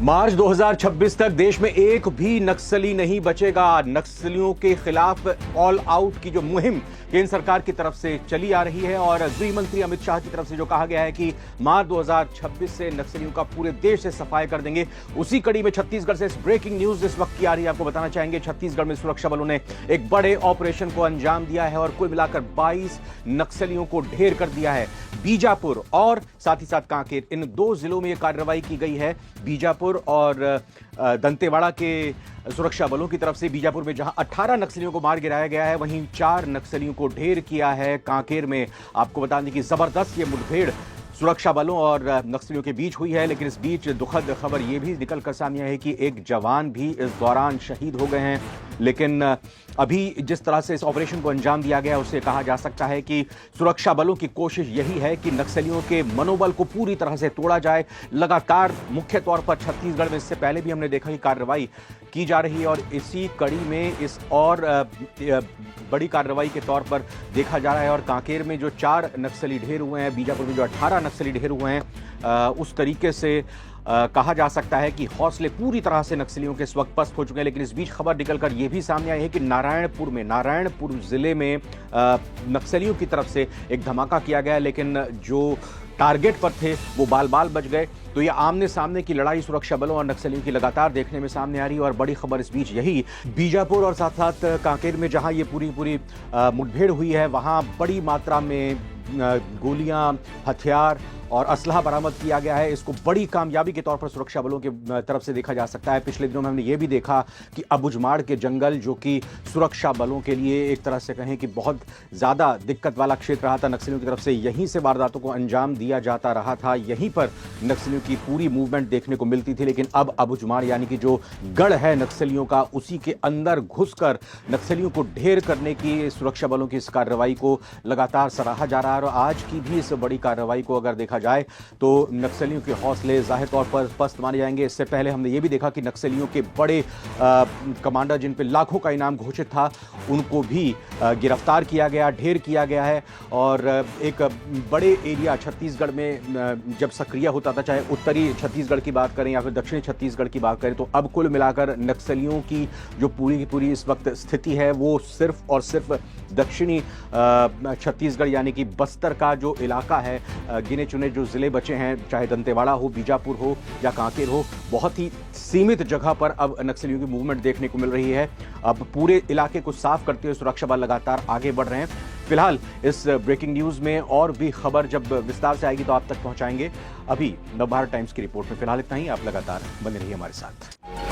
मार्च 2026 तक देश में एक भी नक्सली नहीं बचेगा। नक्सलियों के खिलाफ ऑल आउट की जो मुहिम केंद्र सरकार की तरफ से चली आ रही है और गृह मंत्री अमित शाह की तरफ से जो कहा गया है कि मार्च 2026 से नक्सलियों का पूरे देश से सफाई कर देंगे, उसी कड़ी में छत्तीसगढ़ से ब्रेकिंग न्यूज इस वक्त की आ रही है। आपको बताना चाहेंगे छत्तीसगढ़ में सुरक्षा बलों ने एक बड़े ऑपरेशन को अंजाम दिया है और कुल मिलाकर 22 नक्सलियों को ढेर कर दिया है। बीजापुर और साथ ही साथ कांकेर, इन दो जिलों में यह कार्रवाई की गई है। बीजापुर और दंतेवाड़ा के सुरक्षा बलों की तरफ से बीजापुर में जहां 18 नक्सलियों को मार गिराया गया है, वहीं 4 नक्सलियों को ढेर किया है। कांकेर में आपको बता दें कि जबरदस्त ये मुठभेड़ सुरक्षा बलों और नक्सलियों के बीच हुई है, लेकिन इस बीच दुखद खबर यह भी निकलकर सामने आई है कि एक जवान भी इस दौरान शहीद हो गए हैं। लेकिन अभी जिस तरह से इस ऑपरेशन को अंजाम दिया गया उससे कहा जा सकता है कि सुरक्षा बलों की कोशिश यही है कि नक्सलियों के मनोबल को पूरी तरह से तोड़ा जाए। लगातार मुख्य तौर पर छत्तीसगढ़ में इससे पहले भी हमने देखा कि कार्रवाई की जा रही है और इसी कड़ी में इस और बड़ी कार्रवाई के तौर पर देखा जा रहा है। और कांकेर में जो 4 नक्सली ढेर हुए हैं, बीजापुर में जो 18 नक्सली ढेर हुए हैं, उस तरीके से कहा जा सकता है कि हौसले पूरी तरह से नक्सलियों के इस वक्त पस्त हो चुके हैं। लेकिन इस बीच खबर निकलकर यह भी सामने आई है कि नारायणपुर जिले में नक्सलियों की तरफ से एक धमाका किया गया, लेकिन जो टारगेट पर थे वो बाल बाल बच गए। तो ये आमने सामने की लड़ाई सुरक्षा बलों और नक्सलियों की लगातार देखने में सामने आ रही है। और बड़ी खबर इस बीच यही बीजापुर और साथ साथ कांकेर में जहां ये पूरी मुठभेड़ हुई है, वहां बड़ी मात्रा में गोलियां, हथियार और असलहा बरामद किया गया है। इसको बड़ी कामयाबी के तौर पर सुरक्षा बलों की तरफ से देखा जा सकता है। पिछले दिनों में हमने ये भी देखा कि अबुझमाड़ के जंगल, जो कि सुरक्षा बलों के लिए एक तरह से कहें कि बहुत ज़्यादा दिक्कत वाला क्षेत्र रहा था, नक्सलियों की तरफ से यहीं से वारदातों को अंजाम दिया जाता रहा था, यहीं पर नक्सलियों की पूरी मूवमेंट देखने को मिलती थी। लेकिन अब अबुझमाड़ यानी कि जो गढ़ है नक्सलियों का, उसी के अंदर घुसकर नक्सलियों को ढेर करने की सुरक्षा बलों की इस कार्रवाई को लगातार सराहा जा रहा है। और आज की भी इस बड़ी कार्रवाई को अगर देखा जाए तो नक्सलियों के हौसले जाहिर तौर पर पस्त माने जाएंगे। इससे पहले हमने ये भी देखा कि नक्सलियों के बड़े कमांडर जिन पे लाखों का इनाम घोषित था, उनको भी गिरफ्तार किया गया, ढेर किया गया है। और एक बड़े एरिया छत्तीसगढ़ में जब सक्रिय होता था, चाहे उत्तरी छत्तीसगढ़ की बात करें या फिर दक्षिणी छत्तीसगढ़ की बात करें, तो अब कुल मिलाकर नक्सलियों की जो पूरी की पूरी इस वक्त स्थिति है वो सिर्फ और सिर्फ दक्षिणी छत्तीसगढ़ यानी कि बस्तर का जो इलाका है, गिने चुने जो जिले बचे हैं, चाहे दंतेवाड़ा हो, बीजापुर हो या कांकेर हो, बहुत ही सीमित जगह पर अब नक्सलियों की मूवमेंट देखने को मिल रही है। अब पूरे इलाके को साफ करते हुए सुरक्षा बल लगातार आगे बढ़ रहे हैं। फिलहाल इस ब्रेकिंग न्यूज में और भी खबर जब विस्तार से आएगी तो आप तक पहुंचाएंगे। अभी नवभारत टाइम्स की रिपोर्ट में फिलहाल इतना ही। आप लगातार बने रहिए हमारे साथ।